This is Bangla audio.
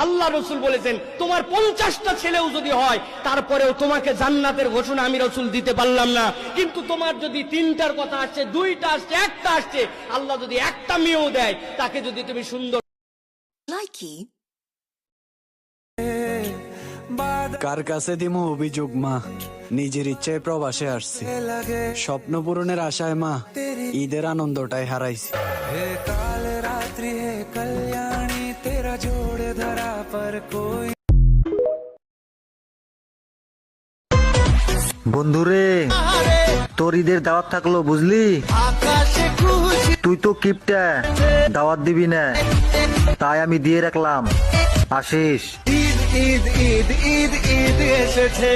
আল্লাহ রাসূল বলেছেন তোমার 50টা ছেলেও যদি হয় তারপরেও তোমাকে জান্নাতের ঘোষণা আমি রাসূল দিতে পারলাম না, কিন্তু তোমার যদি 3টার কথা আসছে, 2টা আসছে, 1টা আসছে, আল্লাহ যদি একটা মেয়েও দেয় তাকে যদি তুমি সুন্দর কার কাছে দিমু অভিযোগ মা, নিজের ইচ্ছায় প্রবাসে আসছি, স্বপ্ন পূরণের আশায় মা ঈদের আনন্দটাই হারাইছি। काल रात्रि है कल्याणी तेरा जोड़ धरा पर कोई। বন্ধুরে, তোর ঈদের দাওয়াত থাকলো বুঝলি, তুই তো কিপটা, দাওয়াত দিবি না, তাই আমি দিয়ে রাখলাম, আসিস। ঈদ ঈদ ঈদ ঈদ ঈদ এসেছে।